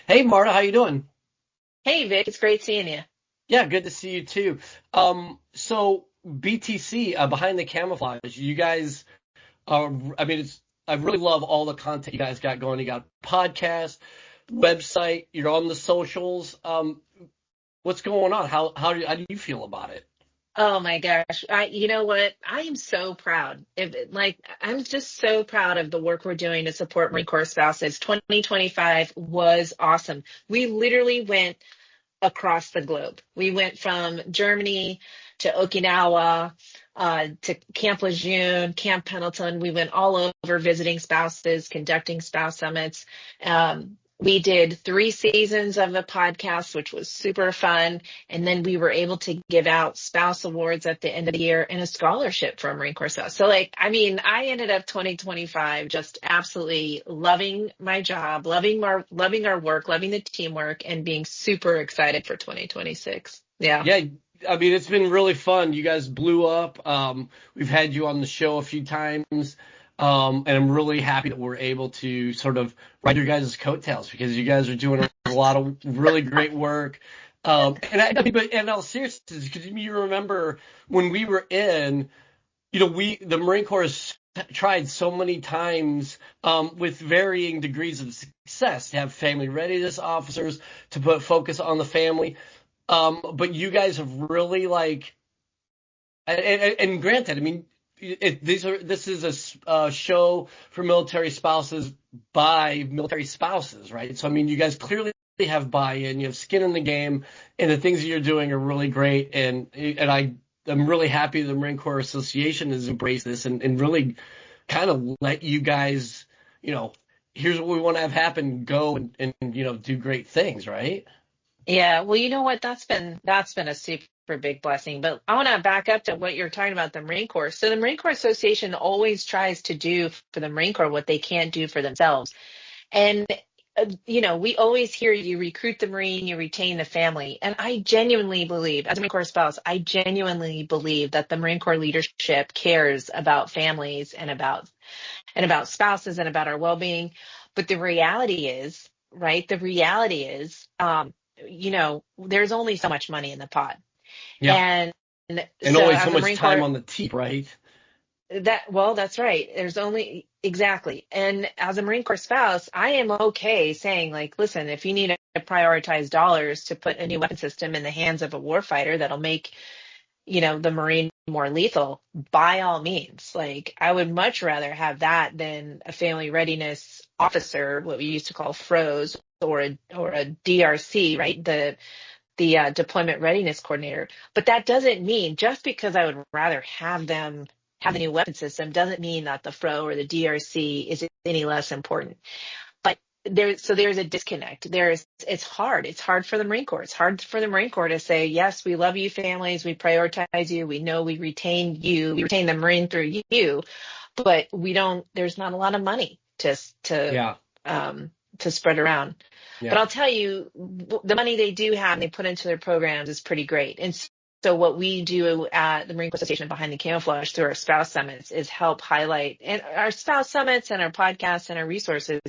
Hey Marta, how you doing? Hey Vic, it's great seeing you. Yeah, good to see you too. So BTC, behind the camouflage, you guys are, I mean, I really love all the content you guys got going. You got podcast, website, you're on the socials. What's going on? How do you feel about it? Oh my gosh. You know what? I am so proud. I'm just so proud of the work we're doing to support Marine Corps spouses. 2025 was awesome. We literally went across the globe. We went from Germany to Okinawa, to Camp Lejeune, Camp Pendleton. We went all over visiting spouses, conducting spouse summits. We did 3 seasons of the podcast, which was super fun. And then we were able to give out spouse awards at the end of the year and a scholarship for a Marine Corps spouse. So I ended up 2025 just absolutely loving my job, loving our work, loving the teamwork, and being super excited for 2026. Yeah. Yeah, I mean, it's been really fun. You guys blew up. We've had you on the show a few times. And I'm really happy that we're able to sort of ride your guys' coattails because you guys are doing a lot of really great work. I mean, but in all seriousness, because you remember when we were in, the Marine Corps has tried so many times, with varying degrees of success to have family readiness officers to put focus on the family. But you guys have really and granted, I mean, this is a show for military spouses by military spouses, right? So I mean, you guys clearly have buy-in, you have skin in the game, and the things that you're doing are really great. I'm really happy the Marine Corps Association has embraced this and really kind of let you guys, you know, here's what we want to have happen, go and do great things, right? Yeah, well, you know what? That's been a super big blessing. But I want to back up to what you're talking about, the Marine Corps. So the Marine Corps Association always tries to do for the Marine Corps what they can't do for themselves. And we always hear you recruit the Marine, you retain the family. And I genuinely believe, as a Marine Corps spouse, I genuinely believe that the Marine Corps leadership cares about families and about spouses and about our well-being. But the reality is, right? The reality is, there's only so much money in the pot. Yeah. And And so always so as a much Marine time Corps, on the team, right? well, that's right. There's only exactly. And as a Marine Corps spouse, I am okay saying, like, listen, if you need to prioritize dollars to put a new weapon system in the hands of a warfighter that'll make the Marine more lethal, by all means. Like, I would much rather have that than a family readiness officer, what we used to call FROs, or a DRC, right? The deployment readiness coordinator. But that doesn't mean, just because I would rather have them have the new weapon system, doesn't mean that the FRO or the DRC is any less important. But there's a disconnect. It's hard. It's hard for the Marine Corps. It's hard for the Marine Corps to say, yes, we love you families, we prioritize you, we know we retain you, we retain the Marine through you, but we don't, there's not a lot of money Yeah. um to spread around. But Yeah. I'll tell you, the money they do have and they put into their programs is pretty great. And so what we do at the Marine Corps Association Behind the Camouflage through our spouse summits is help highlight, and our spouse summits and our podcasts and our resources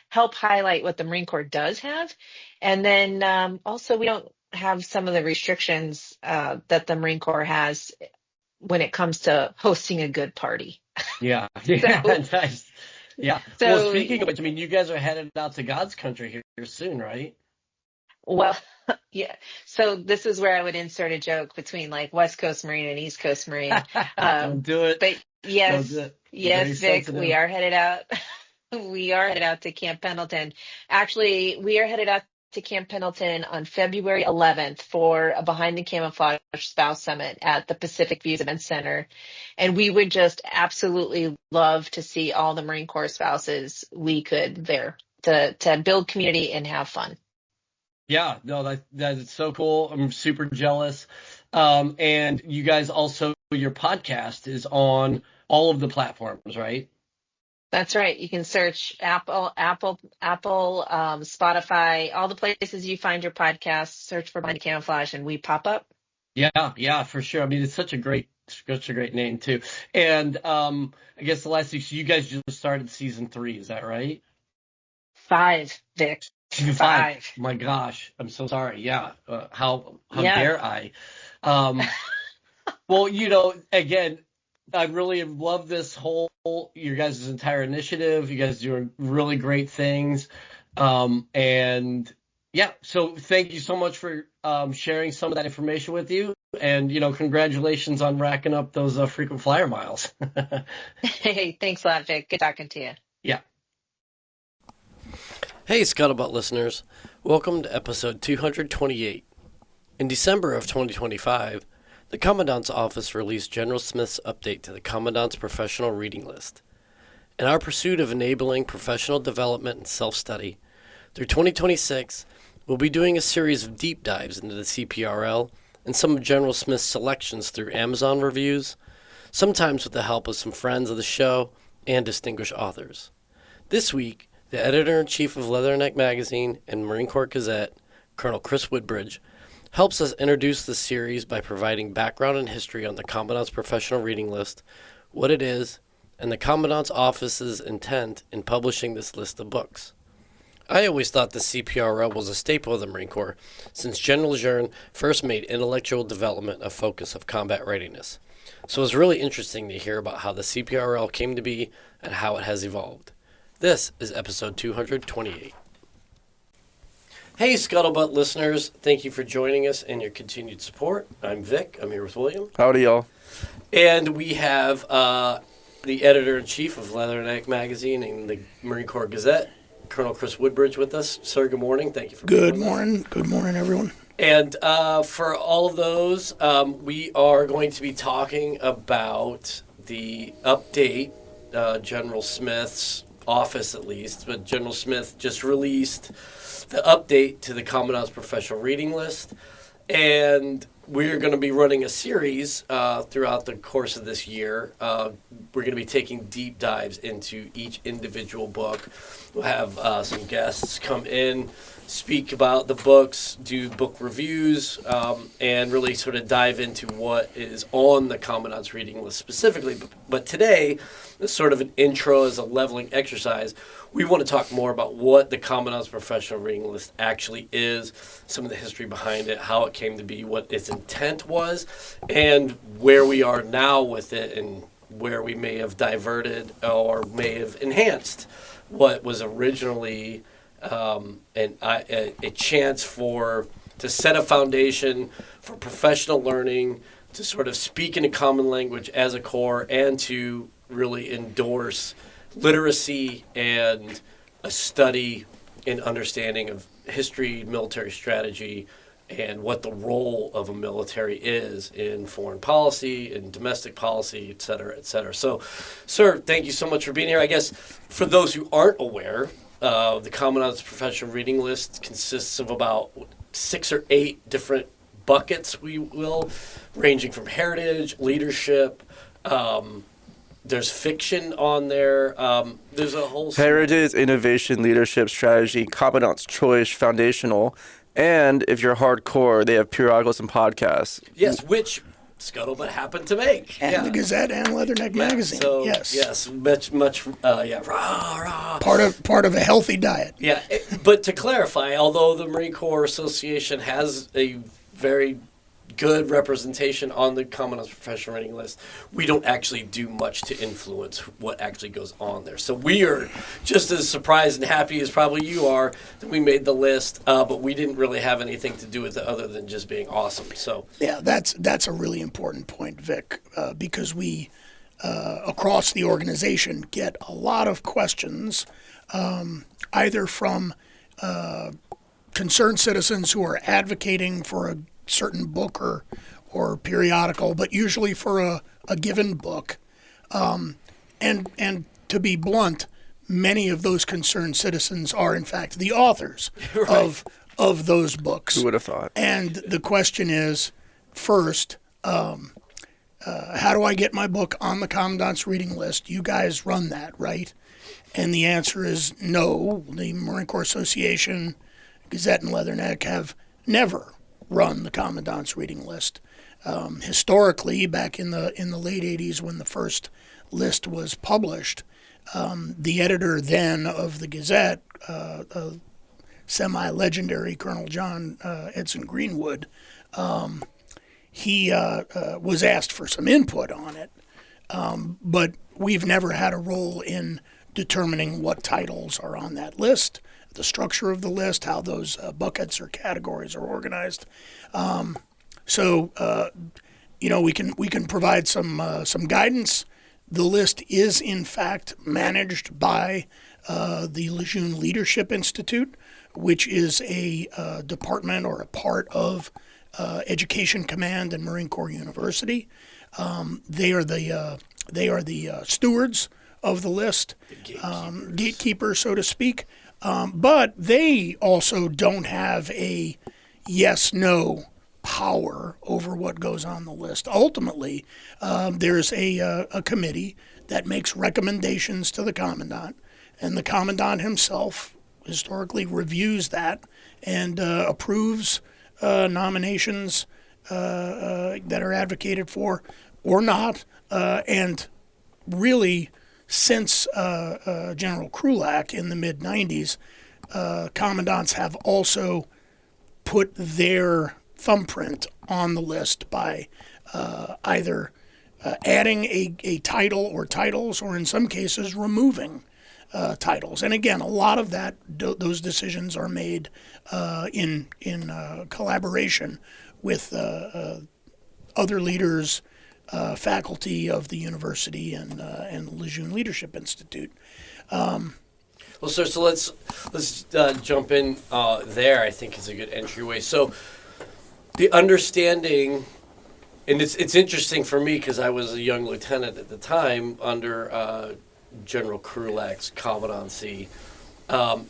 help highlight what the Marine Corps does have. And then also, we don't have some of the restrictions that the Marine Corps has when it comes to hosting a good party. Yeah. Yeah. So, Nice. Yeah. Well, so speaking of which, I mean, you guys are headed out to God's country here soon, right? well, yeah. So this is where I would insert a joke between like West Coast Marine and East Coast Marine. Don't do it. But Don't do yes, it. Very yes, Vic, we sensitive. are headed out. We are headed out to Camp Pendleton. Actually, we are headed out to Camp Pendleton on February 11th for a Behind the Camouflage Spouse Summit at the Pacific Views Event Center. And we would just absolutely love to see all the Marine Corps spouses we could there to build community and have fun. Yeah. No, that is so cool. I'm super jealous. And you guys also, your podcast is on all of the platforms, right? That's right. You can search Apple, Spotify, all the places you find your podcast, search for Behind the Camouflage, and we pop up. Yeah, yeah, for sure. I mean, it's such a great name too. And I guess the last thing, so you guys just started season 3, is that right? 5, Vic. 5. My gosh, I'm so sorry. Yeah, how Yeah. dare I? Um, well, again, I really love this whole your guys' entire initiative. You guys doing really great things, and yeah. So thank you so much for sharing some of that information with you, and congratulations on racking up those frequent flyer miles. Hey, thanks a lot, Vic. Good talking to you. Yeah. Hey, Scuttlebutt listeners. Welcome to episode 228. In December of 2025, the Commandant's office released General Smith's update to the Commandant's professional reading list. In our pursuit of enabling professional development and self-study, through 2026, we'll be doing a series of deep dives into the CPRL and some of General Smith's selections through Amazon reviews, sometimes with the help of some friends of the show and distinguished authors. This week, the editor-in-chief of Leatherneck Magazine and Marine Corps Gazette, Colonel Chris Woodbridge, helps us introduce the series by providing background and history on the Commandant's professional reading list, what it is, and the Commandant's office's intent in publishing this list of books. I always thought the CPRL was a staple of the Marine Corps, since General Lejeune first made intellectual development a focus of combat readiness. So it was really interesting to hear about how the CPRL came to be and how it has evolved. This is episode 228. Hey, Scuttlebutt listeners. Thank you for joining us and your continued support. I'm Vic. I'm here with William. Howdy, y'all. And we have the editor-in-chief of Leatherneck Magazine and the Marine Corps Gazette, Colonel Chris Woodbridge, with us. Sir, good morning. Thank you for being with us. Good morning. Good morning, everyone. And for all of those, we are going to be talking about the update, General Smith's office at least, but General Smith just released the update to the Commandant's professional reading list, and we're going to be running a series throughout the course of this year. We're going to be taking deep dives into each individual book. We'll have some guests come in, speak about the books, do book reviews, and really sort of dive into what is on the Commandant's reading list specifically. But today, as sort of an intro, as a leveling exercise, we want to talk more about what the Commandant's professional reading list actually is, some of the history behind it, how it came to be, what its intent was, and where we are now with it, and where we may have diverted or may have enhanced what was originally a chance to set a foundation for professional learning, to sort of speak in a common language as a Corps, and to really endorse literacy and a study and understanding of history, military strategy, and what the role of a military is in foreign policy and domestic policy, et cetera, et cetera. So, sir, thank you so much for being here. I guess for those who aren't aware, the Commandant's professional reading list consists of about 6 or 8 different buckets, ranging from heritage, leadership, there's fiction on there. There's a whole... Heritage, innovation, leadership, strategy, Commandant's choice, foundational, and if you're hardcore, they have periodicals and podcasts. Yes, which Scuttlebutt happened to make. And the Gazette and Leatherneck Magazine. So, yes, much, rah. Part of a healthy diet. Yeah, but to clarify, although the Marine Corps Association has a very good representation on the Commandant's professional reading list, we don't actually do much to influence what actually goes on there. So we are just as surprised and happy as probably you are that we made the list, but we didn't really have anything to do with it other than just being awesome. So yeah, that's a really important point, Vic, because we across the organization get a lot of questions, either from concerned citizens who are advocating for a certain book or periodical, but usually for a given book. And to be blunt, many of those concerned citizens are in fact the authors right. of those books. Who would have thought? And the question is, first, how do I get my book on the Commandant's reading list? You guys run that, right? And the answer is no. The Marine Corps Association, Gazette, and Leatherneck have never run the Commandant's reading list. Historically, back in the late 80s when the first list was published, the editor then of the Gazette, semi-legendary Colonel John Edson Greenwood, he was asked for some input on it. But we've never had a role in determining what titles are on that list, the structure of the list, how those buckets or categories are organized. So we can provide some guidance. The list is in fact managed by the Lejeune Leadership Institute, which is a department or a part of Education Command and Marine Corps University. They are the stewards of the list, gatekeepers, so to speak. But they also don't have a yes/no power over what goes on the list. Ultimately, there's a committee that makes recommendations to the commandant, and the commandant himself historically reviews that and approves nominations that are advocated for or not. And really, since General Krulak in the mid-90s, commandants have also put their thumbprint on the list by either adding a title or titles, or in some cases removing titles. And again, a lot of those decisions are made in collaboration with other leaders, faculty of the university, and the Lejeune Leadership Institute. Well, sir, so let's jump in there. I think is a good entryway. So the understanding, and it's interesting for me because I was a young lieutenant at the time under General Krulak's commandancy.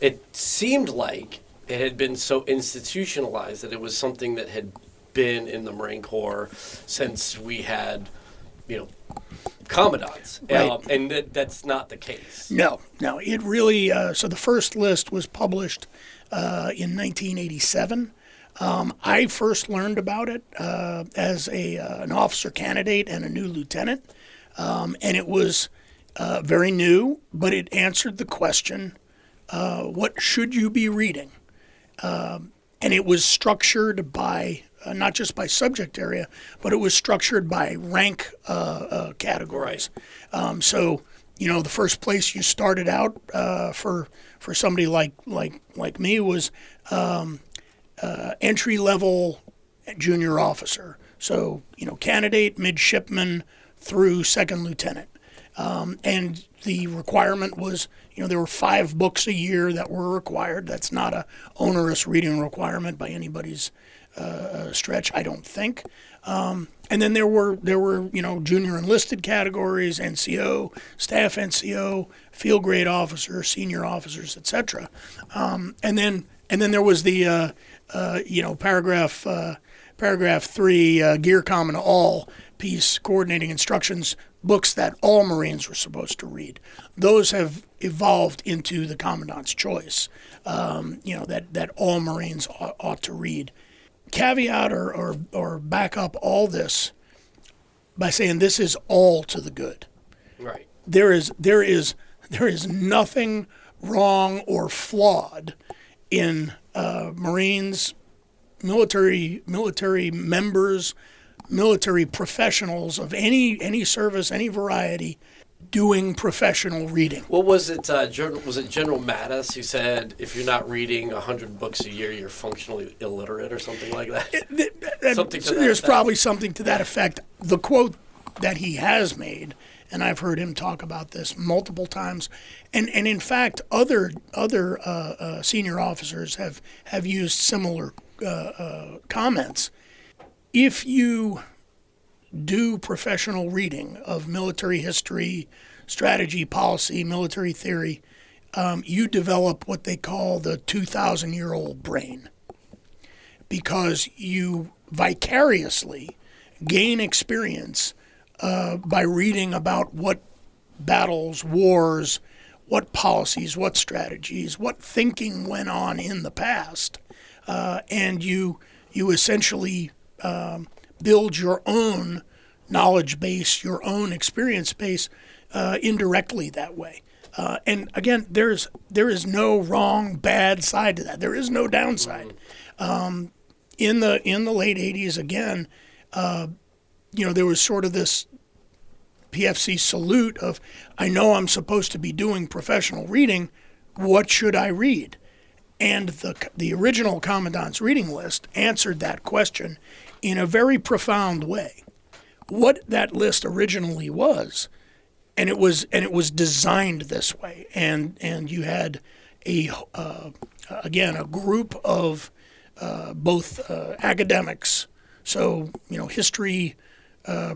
It seemed like it had been so institutionalized that it was something that had been in the Marine Corps since we had, commandants. Right. And that's not the case. No. It really, so the first list was published in 1987. I first learned about it as an officer candidate and a new lieutenant. And it was very new, but it answered the question, what should you be reading? And it was structured by, not just by subject area, but it was structured by rank categories. Right. So, the first place you started out for somebody like me was entry-level junior officer. So, candidate, midshipman through second lieutenant. And the requirement was, there were 5 books a year that were required. That's not a onerous reading requirement by anybody's stretch, I don't think. And then there were junior enlisted categories, NCO, staff NCO, field grade officer, senior officers, etc. And then there was the paragraph 3 gear common to all piece coordinating instructions books that all Marines were supposed to read. Those have evolved into the Commandant's Choice, that all Marines ought to read. Caveat or back up all this by saying this is all to the good. Right. There is nothing wrong or flawed in Marines, military members, military professionals of any service, any variety, doing professional reading. What was it? Was it General Mattis who said, "If you're not reading 100 books a year, you're functionally illiterate," or something like that? There's probably something to that effect. The quote that he has made, and I've heard him talk about this multiple times, and in fact, other senior officers have used similar comments. If you do professional reading of military history, strategy, policy, military theory, you develop what they call the 2,000-year-old brain, because you vicariously gain experience by reading about what battles, wars, what policies, what strategies, what thinking went on in the past, and you essentially build your own knowledge base, your own experience base indirectly that way. And again, there is no wrong, bad side to that. There is no downside. In the late 80s, again, there was sort of this PFC salute of, I know I'm supposed to be doing professional reading. What should I read? And the original Commandant's reading list answered that question in a very profound way. What that list originally was, and it was designed this way, and you had a group of both academics, so history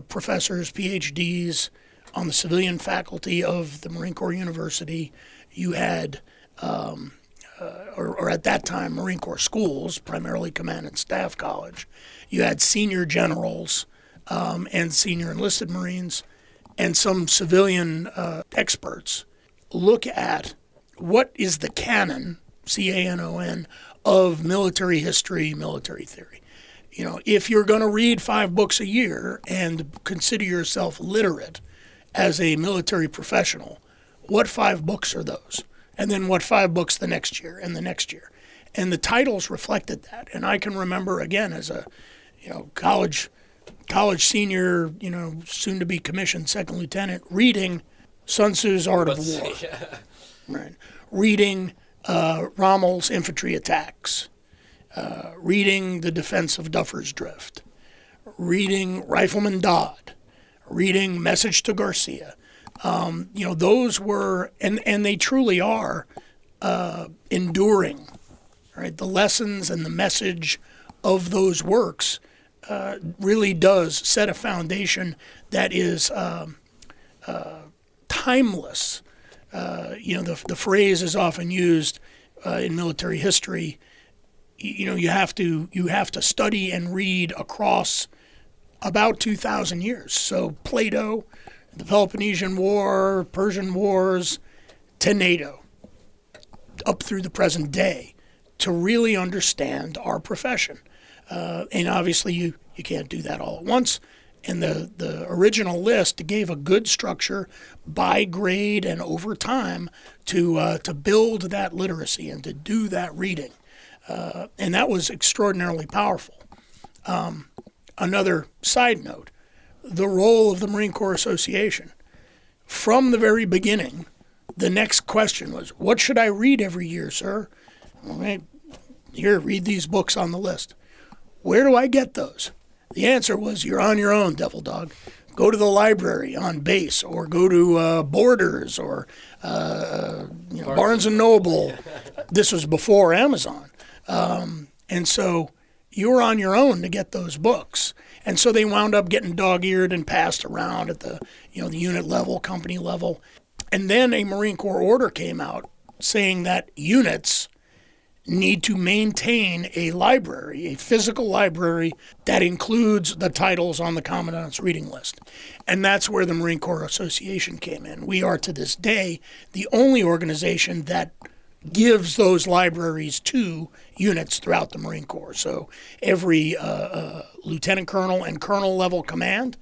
professors, PhDs on the civilian faculty of the Marine Corps University. You had, or at that time, Marine Corps schools, primarily Commandant Staff College. You had senior generals and senior enlisted Marines, and some civilian experts look at what is the canon, CANON, of military history, military theory. If you're going to read 5 books a year and consider yourself literate as a military professional, what 5 books are those? And then what 5 books the next year and the next year? And the titles reflected that. And I can remember, again, as a college senior, soon to be commissioned second lieutenant, reading Sun Tzu's Art of War. Right. Reading Rommel's Infantry Attacks. Reading The Defense of Duffer's Drift, reading Rifleman Dodd, reading Message to Garcia. Those were, and they truly are enduring, right? The lessons and the message of those works really does set a foundation that is timeless. The phrase is often used in military history. You have to study and read across about 2,000 years. So Plato, the Peloponnesian War, Persian Wars, to NATO, up through the present day, to really understand our profession. And obviously you can't do that all at once. And the original list gave a good structure by grade and over time to build that literacy and to do that reading. And that was extraordinarily powerful. Another side note, the role of the Marine Corps Association. From the very beginning, the next question was, what should I read every year, sir? All right, here, read these books on the list. Where do I get those? The answer was, you're on your own, Devil Dog. Go to the library on base, or go to Borders, or Barnes & Noble. This was before Amazon. And so you were on your own to get those books. And so they wound up getting dog-eared and passed around at the unit level, company level. And then a Marine Corps order came out saying that units need to maintain a library, a physical library that includes the titles on the Commandant's reading list. And that's where the Marine Corps Association came in. We are, to this day, the only organization that gives those libraries to units throughout the Marine Corps. So every lieutenant colonel and colonel level command,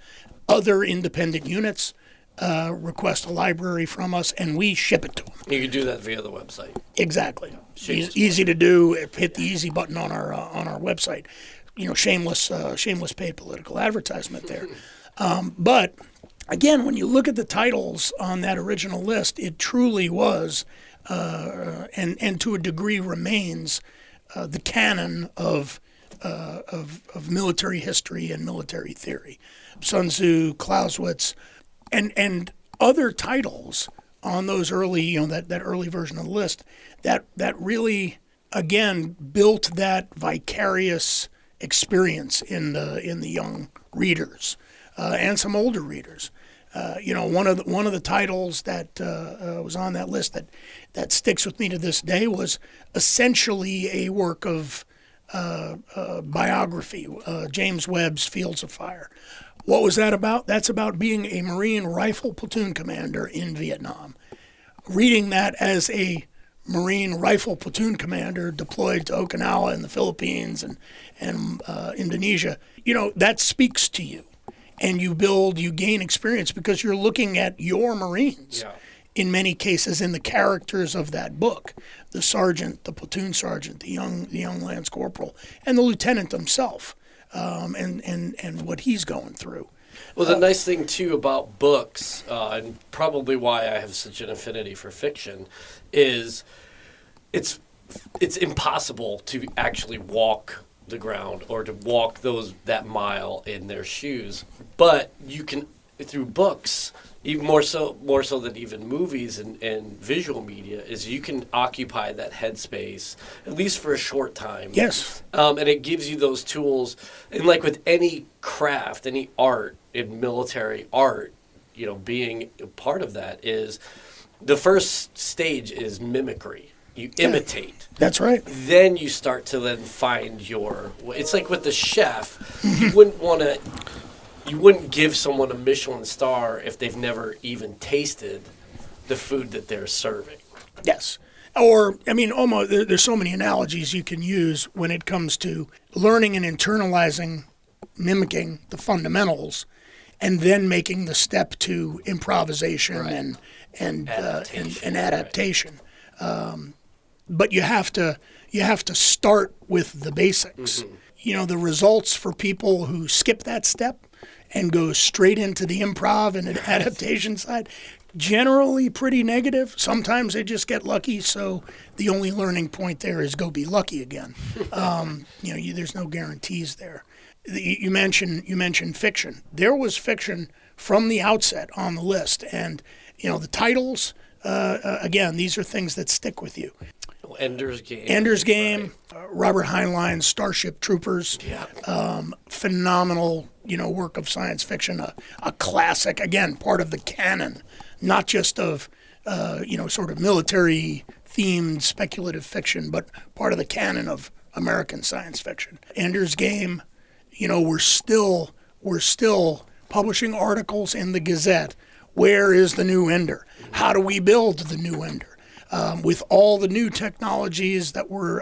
other independent units request a library from us, and we ship it to them. You can do that via the website. Exactly. Easy to do. Hit the easy button on our website. Shameless paid political advertisement there. But again, when you look at the titles on that original list, it truly was, and to a degree remains, the canon of military history and military theory. Sun Tzu, Clausewitz, and other titles on those early, that early version of the list that really, again, built that vicarious experience in the young readers and some older readers. One of the titles that was on that list that sticks with me to this day was essentially a work of biography, James Webb's Fields of Fire. What was that about? That's about being a Marine rifle platoon commander in Vietnam. Reading that as a Marine rifle platoon commander deployed to Okinawa in the Philippines and Indonesia, that speaks to you. And you gain experience because you're looking at your Marines. Yeah. in many cases in the characters of that book, the sergeant, the platoon sergeant, the young lance corporal, and the lieutenant himself, and what he's going through. Well, the nice thing too about books, and probably why I have such an affinity for fiction, is it's impossible to actually walk the ground or to walk that mile in their shoes, but you can through books. Even more so than even movies and visual media, is you can occupy that headspace at least for a short time. Yes. And it gives you those tools. And like with any craft, any art, in military art, being a part of that is the first stage is mimicry. You imitate. That's right. Then you start to then find it's like with the chef. You wouldn't give someone a Michelin star if they've never even tasted the food that they're serving. Yes. Or, almost there's so many analogies you can use when it comes to learning and internalizing, mimicking the fundamentals, and then making the step to improvisation and adaptation. Right. But you have to start with the basics. Mm-hmm. The results for people who skip that step and go straight into the improv and adaptation side, generally pretty negative. Sometimes they just get lucky, so the only learning point there is go be lucky again. There's no guarantees there. You mentioned fiction. There was fiction from the outset on the list, and the titles. Again, these are things that stick with you. Ender's Game. Right. Robert Heinlein's Starship Troopers. Yeah. Phenomenal, work of science fiction. A classic, again, part of the canon, not just of, sort of military-themed speculative fiction, but part of the canon of American science fiction. Ender's Game, we're still publishing articles in the Gazette. Where is the new Ender? How do we build the new Ender? With all the new technologies that we're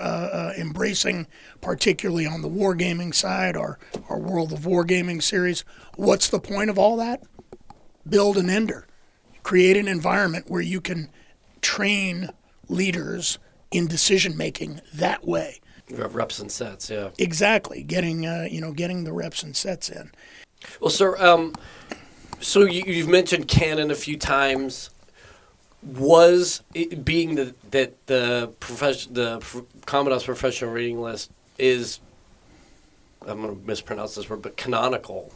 embracing, particularly on the wargaming side, our World of Wargaming series, what's the point of all that? Build an Ender. Create an environment where you can train leaders in decision-making that way. Reps and sets, yeah. Exactly. Getting the reps and sets in. Well, sir, so you've mentioned canon a few times. Was it being that the Commandant's professional reading list is, I'm going to mispronounce this word, but canonical.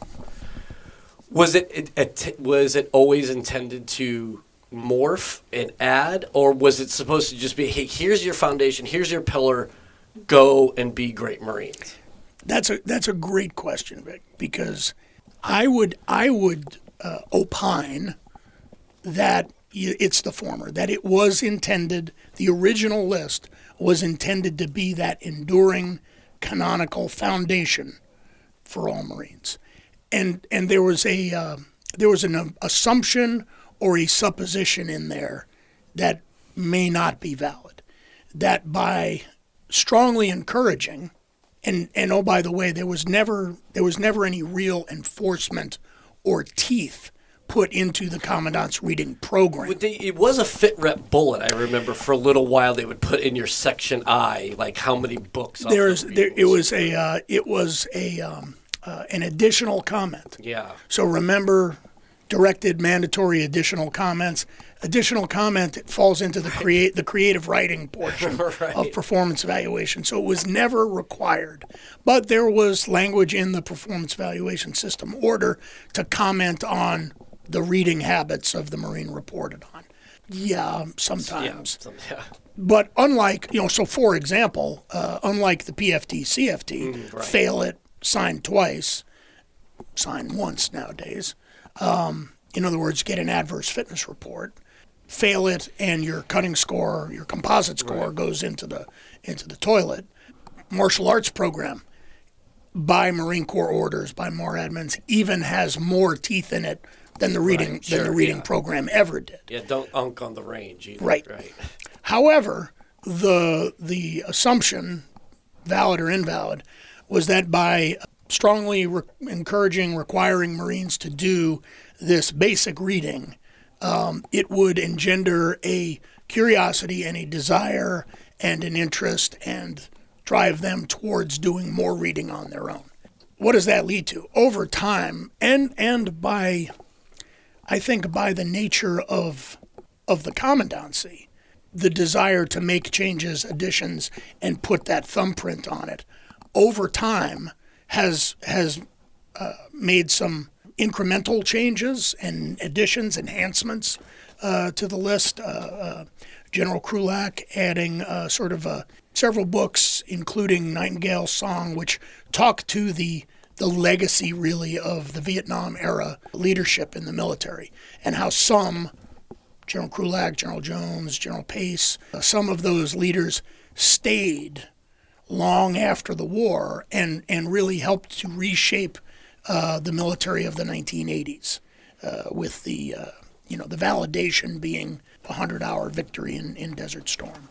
Was it always intended to morph and add, or was it supposed to just be, hey, here's your foundation, here's your pillar, go and be great Marines? That's a great question, Vic, because I would opine that it's the former, that it was intended, the original list was intended to be that enduring canonical foundation for all Marines. And there was an assumption or a supposition in there that may not be valid, that by strongly encouraging, and oh, by the way, there was never any real enforcement or teeth put into the Commandant's reading program. It was a fit rep bullet. I remember for a little while they would put in your section I, like how many books. It was an additional comment. Yeah. So remember, directed mandatory additional comments. Additional comment, it falls into the creative writing portion right. of performance evaluation. So it was never required. But there was language in the performance evaluation system order to comment on the reading habits of the Marine reported on. Yeah, sometimes. Yeah. But unlike, so for example, unlike the PFT, CFT, right. fail it, sign twice, sign once nowadays. In other words, get an adverse fitness report, fail it, and your cutting score, your composite score goes into the toilet. Martial arts program, by Marine Corps orders, by MAR admins, even has more teeth in it than the reading program ever did. Yeah, don't unk on the range either. Right. However, the assumption, valid or invalid, was that by strongly encouraging, requiring Marines to do this basic reading, it would engender a curiosity and a desire and an interest and drive them towards doing more reading on their own. What does that lead to? Over time, and by, I think, by the nature of the commandancy, the desire to make changes, additions, and put that thumbprint on it, over time has made some incremental changes and additions, enhancements to the list. General Krulak adding several books, including Nightingale's Song, which talk to the legacy, really, of the Vietnam era leadership in the military, and how some, General Krulak, General Jones, General Pace, some of those leaders stayed long after the war and really helped to reshape the military of the 1980s, with the validation being a 100-hour victory in Desert Storm.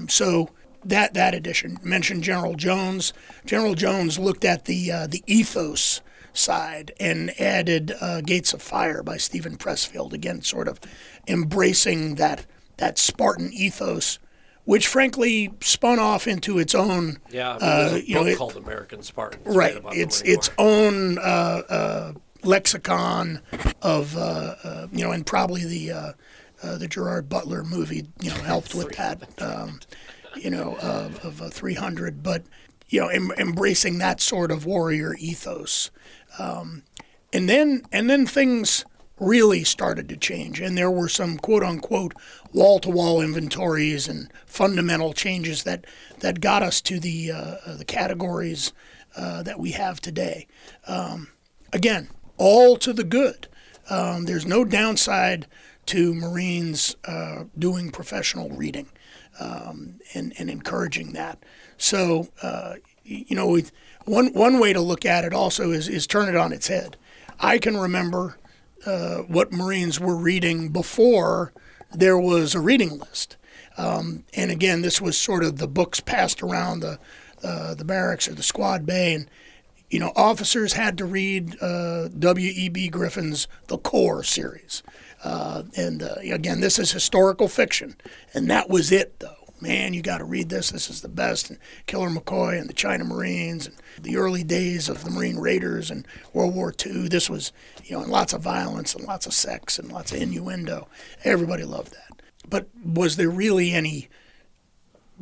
So that edition mentioned General Jones. General Jones looked at the ethos side and added Gates of Fire by Stephen Pressfield, again sort of embracing that Spartan ethos, which frankly spun off into its own. Yeah, there's a book called American Spartans. Right, its own lexicon of and probably the Gerard Butler movie helped with that. Of 300, but embracing that sort of warrior ethos, and then things really started to change, and there were some quote unquote wall-to-wall inventories and fundamental changes that got us to the categories that we have today. Again, all to the good. There's no downside to Marines doing professional reading. And encouraging that. So, one way to look at it also is turn it on its head. I can remember what Marines were reading before there was a reading list. And again, this was sort of the books passed around the barracks or the squad bay, and officers had to read W.E.B. Griffin's The Corps series. Again, this is historical fiction, and that was it, though. Man, you got to read this. This is the best. And Killer McCoy and the China Marines and the early days of the Marine Raiders and World War II. This was, and lots of violence and lots of sex and lots of innuendo. Everybody loved that. But was there really any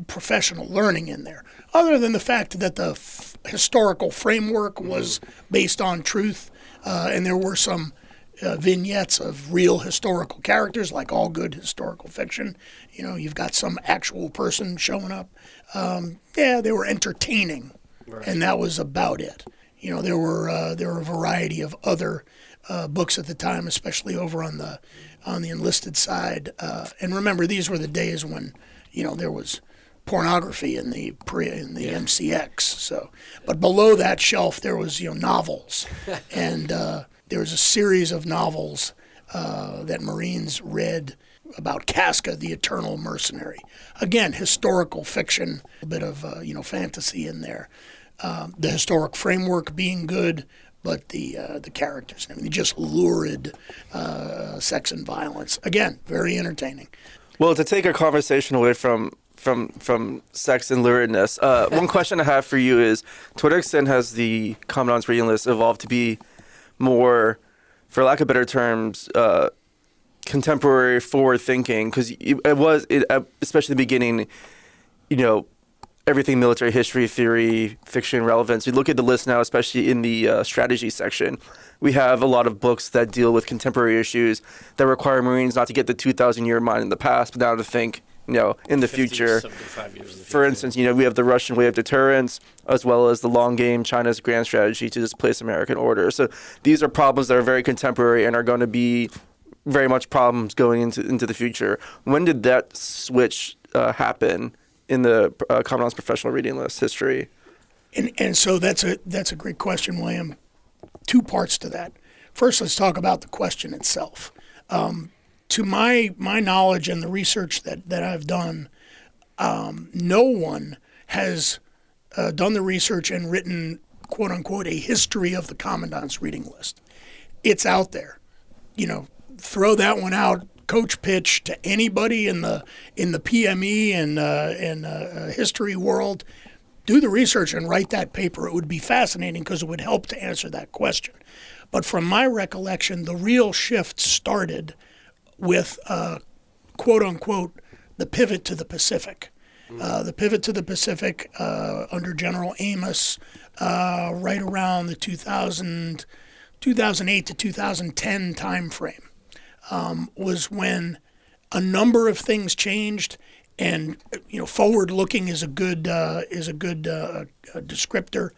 professional learning in there, other than the fact that the historical framework was based on truth, and there were some vignettes of real historical characters, like all good historical fiction. You've got some actual person showing up. They were entertaining, right. And that was about it. There were a variety of other books at the time, especially over on the enlisted side. And remember, these were the days when there was pornography in the MCX. So, but below that shelf there was novels, and there was a series of novels that Marines read about Casca, the Eternal Mercenary. Again, historical fiction, a bit of fantasy in there. The historic framework being good, but the characters, just lurid sex and violence. Again, very entertaining. Well, to take our conversation away from sex and luridness, one question I have for you is, to what extent has the Commandant's reading list evolved to be more, for lack of better terms, contemporary, forward-thinking? Because it was, especially the beginning, everything military history, theory, fiction, relevance. You look at the list now, especially in the strategy section, we have a lot of books that deal with contemporary issues that require Marines not to get the 2,000-year mind in the past, but now to think, in the future. 75 years in the future. For instance, we have the Russian way of deterrence, as well as the long game, China's grand strategy to displace American order. So these are problems that are very contemporary and are going to be very much problems going into the future. When did that switch happen in the Commandant's professional reading list history? And so that's a great question, William. Two parts to that. First, let's talk about the question itself. To my knowledge and the research that I've done, no one has done the research and written, quote unquote, a history of the Commandant's reading list. It's out there. throw that one out, coach pitch to anybody in the PME and history world. Do the research and write that paper. It would be fascinating because it would help to answer that question. But from my recollection, the real shift started with, quote unquote, the pivot to the Pacific. The pivot to the Pacific under General Amos right around the 2008 to 2010 timeframe was when a number of things changed. And forward-looking is a good descriptor,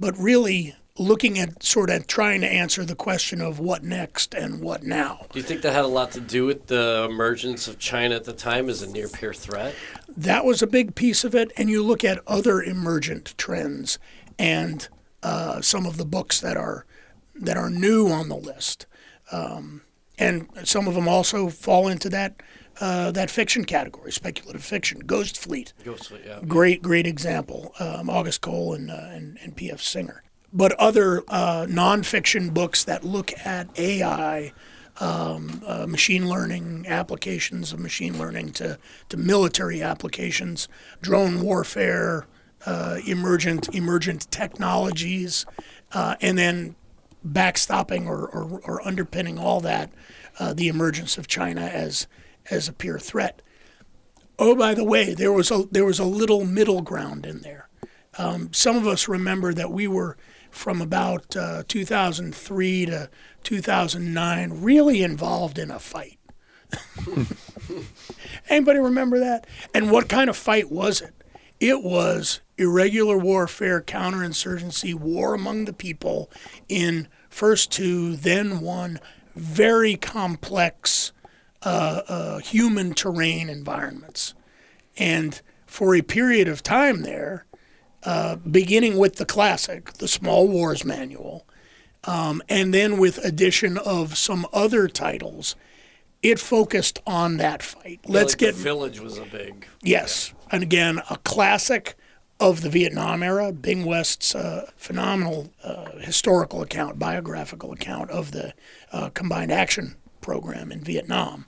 but really looking at sort of trying to answer the question of what next and what now. Do you think that had a lot to do with the emergence of China at the time as a near-peer threat? That was a big piece of it. And you look at other emergent trends and some of the books that are new on the list, and some of them also fall into that fiction category, speculative fiction. Ghost Fleet, yeah. Great example. August Cole and P.F. Singer. But other nonfiction books that look at AI, machine learning, applications of machine learning to military applications, drone warfare, emergent technologies, and then backstopping or underpinning all that, the emergence of China as a peer threat. Oh, by the way, there was a little middle ground in there. Some of us remember that we were from about 2003 to 2009 really involved in a fight. Anybody remember that? And what kind of fight was it? It was irregular warfare, counterinsurgency, war among the people in first two, then one, very complex human terrain environments. And for a period of time there, beginning with the classic, the Small Wars Manual, and then with addition of some other titles, it focused on that fight. The Village was a big... Yes. Yeah. And again, a classic of the Vietnam era, Bing West's phenomenal historical account, biographical account of the combined action program in Vietnam.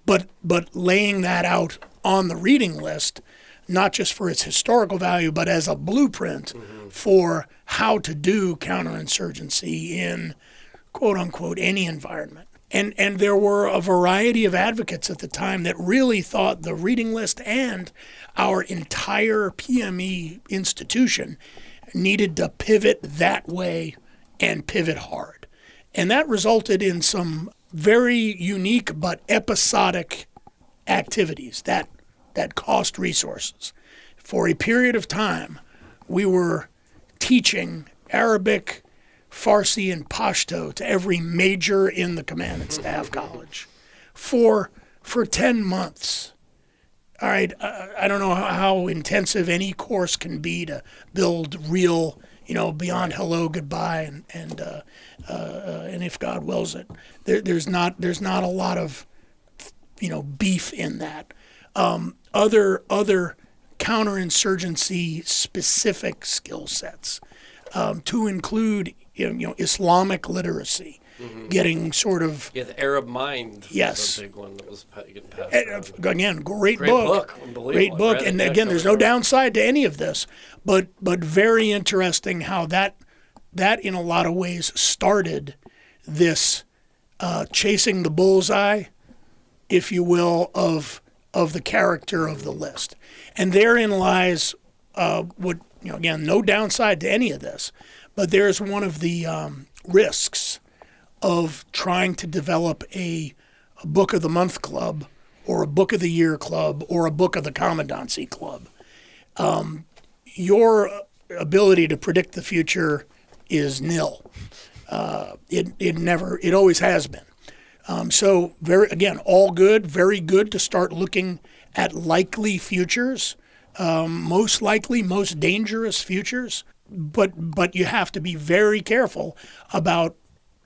But laying that out on the reading list, not just for its historical value, but as a blueprint for how to do counterinsurgency in, quote unquote, any environment. And there were a variety of advocates at the time that really thought the reading list and our entire PME institution needed to pivot that way and pivot hard. And that resulted in some very unique but episodic activities that cost resources. For a period of time, we were teaching Arabic, Farsi, and Pashto to every major in the Commandant Staff College for 10 months. All right, I don't know how intensive any course can be to build real, beyond hello, goodbye, and if God wills it. There's not a lot of, beef in that. Other counterinsurgency specific skill sets, to include Islamic literacy, getting sort of... Yeah, the Arab Mind was a big one that was getting passed around. Again, great book. Unbelievable. Great book. And again, there's no downside to any of this, but very interesting how that in a lot of ways started this chasing the bullseye, if you will, of the character of the list. And therein lies again, no downside to any of this, but there's one of the risks of trying to develop a book of the month club or a book of the year club or a book of the commandancy club. Your ability to predict the future is nil. It always has been. So all good, very good to start looking at likely futures, most likely, most dangerous futures. But you have to be very careful about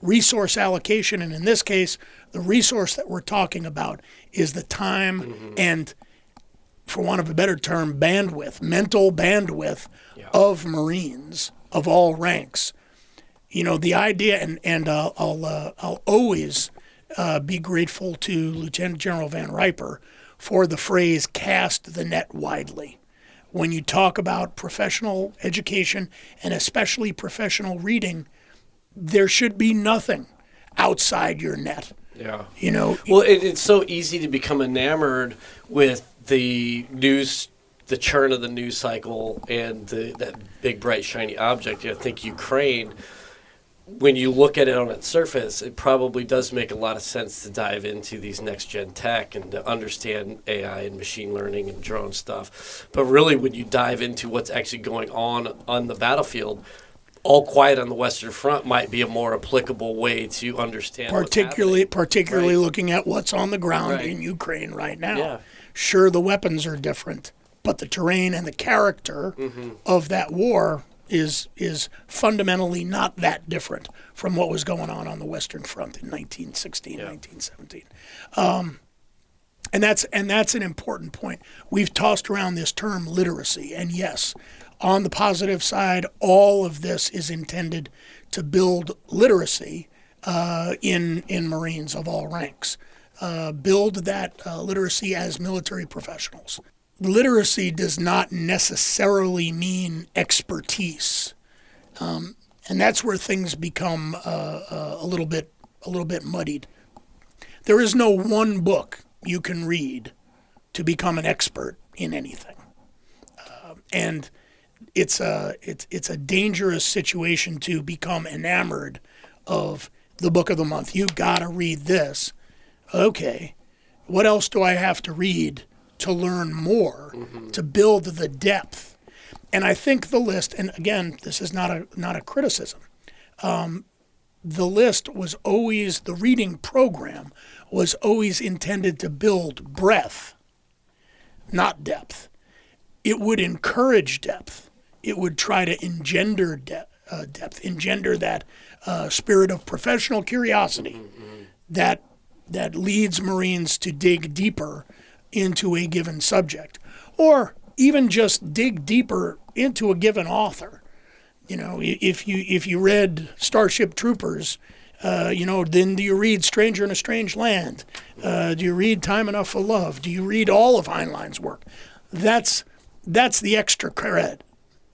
resource allocation. And in this case, the resource that we're talking about is the time and, for want of a better term, bandwidth, mental bandwidth of Marines of all ranks. The idea, and I'll always be grateful to Lieutenant General Van Riper for the phrase "cast the net widely." When you talk about professional education and especially professional reading, there should be nothing outside your net. Yeah. Well, it's so easy to become enamored with the news, the churn of the news cycle, and that big, bright, shiny object. I think Ukraine, when you look at it on its surface, it probably does make a lot of sense to dive into these next-gen tech and to understand AI and machine learning and drone stuff. But really, when you dive into what's actually going on the battlefield, all quiet on the Western Front might be a more applicable way to understand particularly right. looking at what's on the ground right. in Ukraine right now. Yeah. Sure, the weapons are different, but the terrain and the character of that war is fundamentally not that different from what was going on the Western Front in 1916, 1917. And that's an important point. We've tossed around this term literacy, and yes, on the positive side, all of this is intended to build literacy in Marines of all ranks. Build that literacy as military professionals. Literacy does not necessarily mean expertise, and that's where things become a little bit muddied. There is no one book you can read to become an expert in anything, and it's a dangerous situation to become enamored of the book of the month. You gotta read this. Okay, what else do I have to read to learn more, to build the depth? And I think the list, and again, this is not a criticism, the list was always, the reading program was always intended to build breadth, not depth. It would encourage depth. It would try to engender depth, engender that spirit of professional curiosity that leads Marines to dig deeper into a given subject, or even just dig deeper into a given author. If you read Starship Troopers, then do you read Stranger in a Strange Land? Do you read Time Enough for Love? Do you read all of Heinlein's work? That's the extra credit.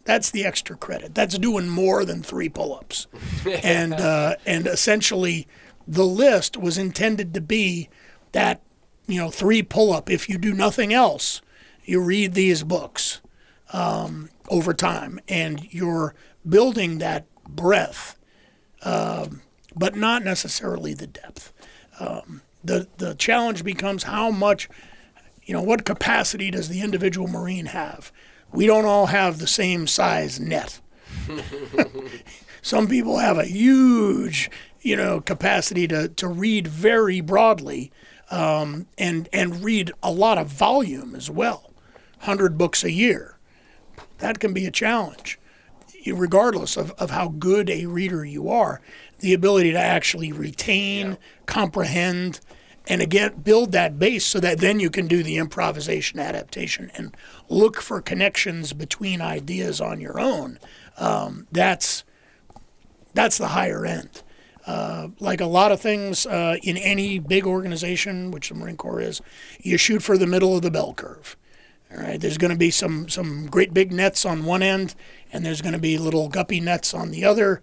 That's the extra credit. That's doing more than 3 pull-ups. And essentially, the list was intended to be that, 3 pull-up. If you do nothing else, you read these books over time, and you're building that breadth, but not necessarily the depth. The challenge becomes how much, what capacity does the individual Marine have? We don't all have the same size net. Some people have a huge, capacity to read very broadly, and read a lot of volume as well, 100 books a year. That can be a challenge. Regardless of how good a reader you are, the ability to actually retain, comprehend, and again, build that base so that then you can do the improvisation, adaptation, and look for connections between ideas on your own. That's the higher end. Like a lot of things in any big organization, which the Marine Corps is, you shoot for the middle of the bell curve. All right, there's going to be some great big nets on one end, and there's going to be little guppy nets on the other.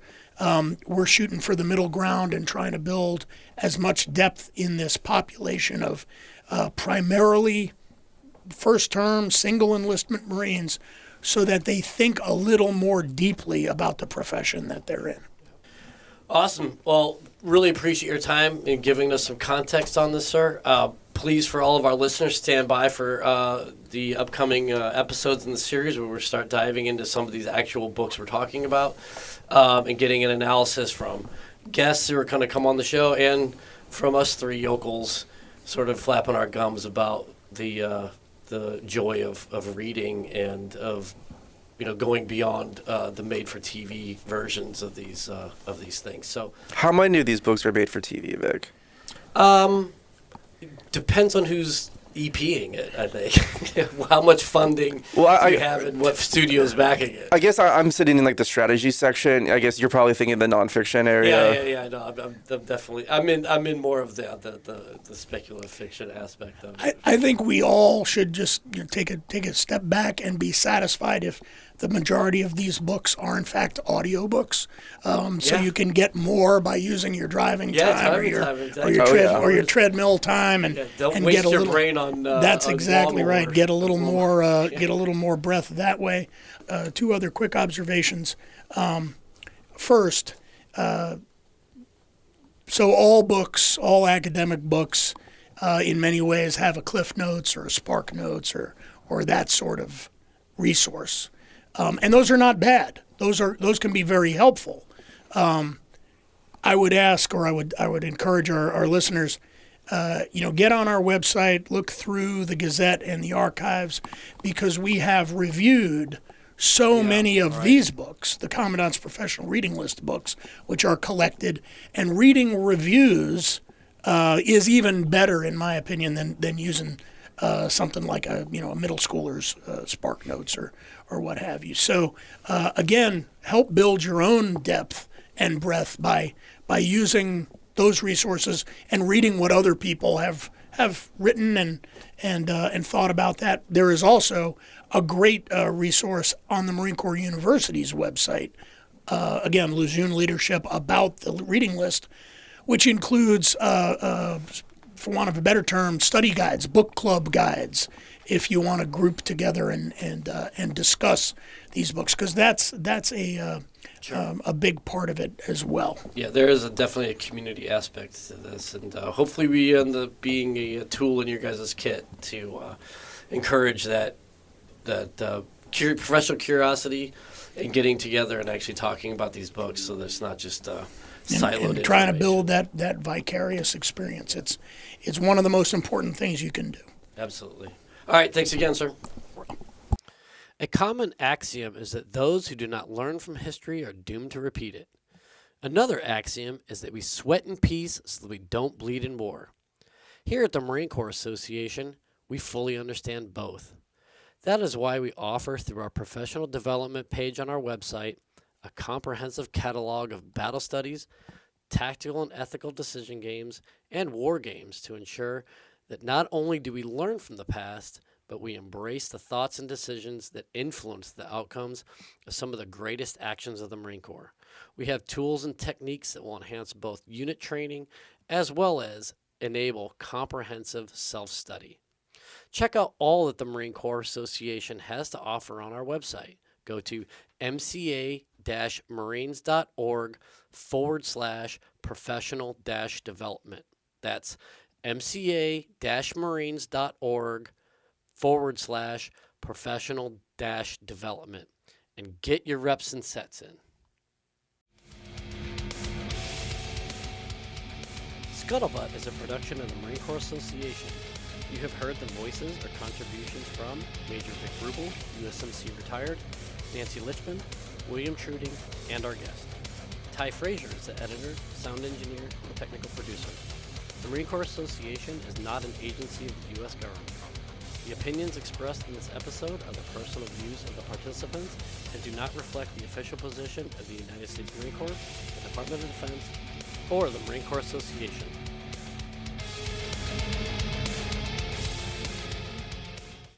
We're shooting for the middle ground and trying to build as much depth in this population of primarily first-term, single enlistment Marines so that they think a little more deeply about the profession that they're in. Awesome. Well, really appreciate your time and giving us some context on this, sir. Please, for all of our listeners, stand by for the upcoming episodes in the series where we'll start diving into some of these actual books we're talking about and getting an analysis from guests who are going to come on the show and from us 3 yokels sort of flapping our gums about the joy of reading and of going beyond the made-for-TV versions of these things. So, how many of these books are made for TV, Vic? Depends on who's EPing it, I think. How much funding do you have and what studio's backing it? I guess I'm sitting in like the strategy section. I guess you're probably thinking the nonfiction area. Yeah. No, I'm definitely. I'm in more of the speculative fiction aspect of it. I think we all should just take a step back and be satisfied if the majority of these books are in fact audiobooks. So you can get more by using your driving time or your treadmill time and don't and waste get a your little, brain on. That's on exactly right. lawnmowers. Get a little more breath that way. Two other quick observations. First, so all academic books, in many ways have a Cliff Notes or a Spark Notes or that sort of resource, and those are not bad. Those can be very helpful. I would ask, or I would encourage our listeners, get on our website, look through the Gazette and the archives, because we have reviewed so many of these books, the Commandant's Professional Reading List books, which are collected, and reading reviews is even better, in my opinion, than using something like a middle schooler's Spark Notes or what have you. So again, help build your own depth and breadth by using those resources and reading what other people have written and thought about that. There is also a great resource on the Marine Corps University's website, again, Lejeune Leadership, about the reading list, which includes, for want of a better term, study guides, book club guides, if you want to group together and discuss these books, because that's a big part of it as well. Yeah, there is definitely a community aspect to this, and hopefully we end up being a tool in your guys' kit to encourage that professional curiosity and getting together and actually talking about these books, so that it's not just siloed and trying to build that vicarious experience. It's one of the most important things you can do. Absolutely. All right, thanks again, sir. A common axiom is that those who do not learn from history are doomed to repeat it. Another axiom is that we sweat in peace so that we don't bleed in war. Here at the Marine Corps Association, we fully understand both. That is why we offer, through our professional development page on our website, a comprehensive catalog of battle studies, tactical and ethical decision games, and war games to ensure that not only do we learn from the past, but we embrace the thoughts and decisions that influence the outcomes of some of the greatest actions of the Marine Corps. We have tools and techniques that will enhance both unit training as well as enable comprehensive self-study. Check out all that the Marine Corps Association has to offer on our website. Go to mca-marines.org/professional-development. That's mca-marines.org/professional-development, and get your reps and sets in. Scuttlebutt is a production of the Marine Corps Association. You have heard the voices or contributions from Major Vic Rubel, USMC retired, Nancy Litchman, William Truding, and our guest. Ty Frazier is the editor, sound engineer, and technical producer. The Marine Corps Association is not an agency of the U.S. government. The opinions expressed in this episode are the personal views of the participants and do not reflect the official position of the United States Marine Corps, the Department of Defense, or the Marine Corps Association.